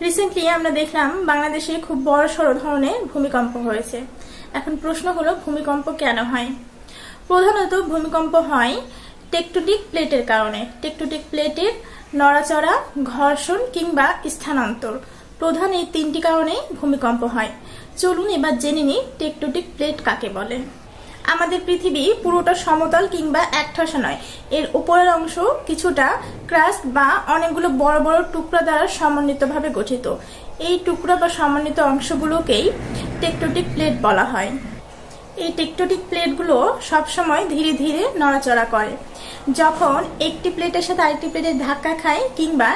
Recently আমরা দেখলাম বাংলাদেশে খুব বড়সড় ধরনের ভূমিকম্প হয়েছে। এখন প্রশ্ন হলো ভূমিকম্প কেন হয়? প্রধানত ভূমিকম্প হয় টেকটোনিক প্লেটের কারণে। টেকটোনিক প্লেটের নড়াচড়া, ঘর্ষণ কিংবা স্থানান্তর, প্রধান এই তিনটি কারণে ভূমিকম্প হয়। চলুন এবার জেনে নিই টেকটোনিক প্লেট কাকে বলে। আমাদের পৃথিবী পুরোটা সমতল কিংবা একঠাসা নয়, এর উপরের অংশ কিছুটা ক্রাস্ট বা অনেকগুলো বড় বড় টুকরা দ্বারা সমন্বিতভাবে গঠিত। এই টুকরা বা সমন্বিত অংশগুলোকেই টেকটোনিক প্লেট বলা হয়। এই টেকটোনিক প্লেটগুলো সবসময় ধীরে ধীরে নড়াচড়া করে। যখন একটি প্লেটের সাথে আরেকটি প্লেটের ধাক্কা খায় কিংবা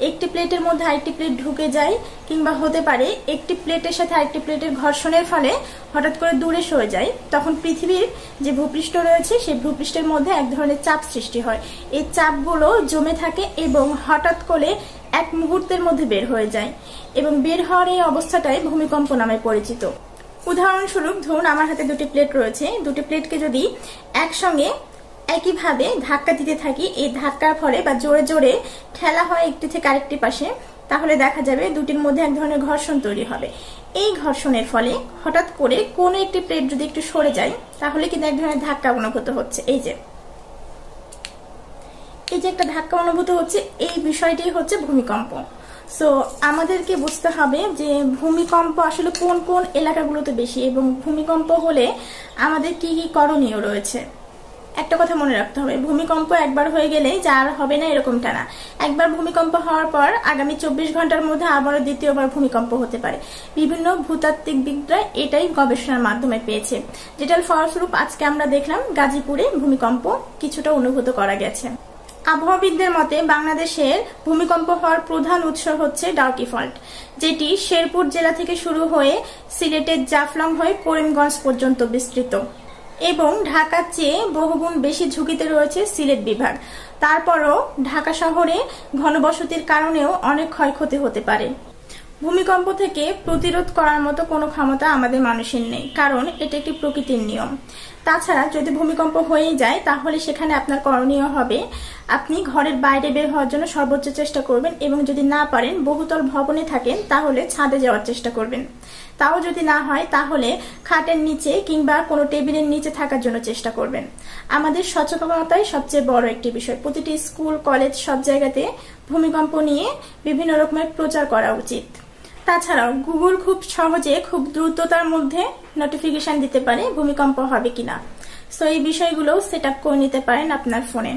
একটি প্লেটের মধ্যে আরেকটি প্লেট ঢুকে যায়, কিংবা হতে পারে একটি প্লেটের সাথে আরেকটি প্লেটের ঘর্ষণের ফলে হঠাৎ করে দূরে সরে যায়, তখন পৃথিবীর যে ভূপৃষ্ঠ রয়েছে সেই ভূপৃষ্ঠের মধ্যে এক ধরনের চাপ সৃষ্টি হয়। এই চাপগুলো জমে থাকে এবং হঠাৎ করে এক মুহূর্তের মধ্যে বের হয়ে যায়, এবং বের হওয়ার এই অবস্থাটাই ভূমিকম্প নামে পরিচিত। উদাহরণস্বরূপ ধরুন আমার হাতে দুটি প্লেট রয়েছে। দুটি প্লেটকে যদি একসঙ্গে একইভাবে ধাক্কা দিতে থাকি, এই ধাক্কার ফলে বা জোরে জোরে ঠেলা হয় একটি থেকে আরেকটি পাশে, তাহলে দেখা যাবে দুটির মধ্যে এক ধরনের ঘর্ষণ তৈরি হবে। এই ঘর্ষণের ফলে হঠাৎ করে কোনো একটি প্লেট যদি একটু সরে যায়, তাহলে কিন্তু এক ধরনের ধাক্কা অনুভূত হচ্ছে। এই যে একটা ধাক্কা অনুভূত হচ্ছে, এই বিষয়টি হচ্ছে ভূমিকম্প। সো আমাদেরকে বুঝতে হবে যে ভূমিকম্প আসলে কোন কোন এলাকাগুলোতে বেশি, এবং ভূমিকম্প হলে আমাদের কি কি করণীয় রয়েছে। একটা কথা মনে রাখতে হবে, ভূমিকম্প একবার হয়ে গেলে যা আর হবে না এরকমটা না। একবার ভূমিকম্প হওয়ার পর আগামী 24 ঘন্টার মধ্যে আবারও দ্বিতীয়বার ভূমিকম্প হতে পারে। বিভিন্ন ভূতাত্ত্বিকবিদরা এটাই গবেষণার মাধ্যমে পেয়েছে, যেটার ফলস্বরূপ আজকে আমরা দেখলাম গাজীপুরে ভূমিকম্প কিছুটা অনুভূত করা গেছে। আবহাওয়াবিদদের মতে বাংলাদেশের ভূমিকম্প হওয়ার প্রধান উৎস হচ্ছে ডাউকি ফল্ট, যেটি শেরপুর জেলা থেকে শুরু হয়ে সিলেটের জাফলং হয়ে করিমগঞ্জ পর্যন্ত বিস্তৃত, এবং ঢাকার চেয়ে বহুগুণ বেশি ঝুঁকিতে রয়েছে সিলেট বিভাগ। তারপরও ঢাকা শহরে ঘনবসতির কারণেও অনেক ক্ষয়ক্ষতি হতে পারে। ভূমিকম্প থেকে প্রতিরোধ করার মতো কোনো ক্ষমতা আমাদের মানুষের নেই, কারণ এটা একটি প্রকৃতির নিয়ম। তাছাড়া যদি ভূমিকম্প হয়ে যায়, তাহলে সেখানে আপনার করণীয় হবে আপনি ঘরের বাইরে বের হওয়ার জন্য সর্বোচ্চ চেষ্টা করবেন, এবং যদি না পারেন, বহুতল ভবনে থাকেন, তাহলে ছাদে যাওয়ার চেষ্টা করবেন। তাও যদি না হয়, তাহলে খাটের নিচে কিংবা কোনো টেবিলের নিচে থাকার জন্য চেষ্টা করবেন। আমাদের সচেতনতাই সবচেয়ে বড় একটি বিষয়। প্রতিটি স্কুল, কলেজ, সব জায়গাতে ভূমিকম্প নিয়ে বিভিন্ন রকমের প্রচার করা উচিত। তাছাড়াও গুগল খুব সহজে, খুব দ্রুততার মধ্যে নোটিফিকেশন দিতে পারে ভূমিকম্প হবে কিনা। সো এই বিষয়গুলো সেট আপ করে নিতে পারেন আপনার ফোনে।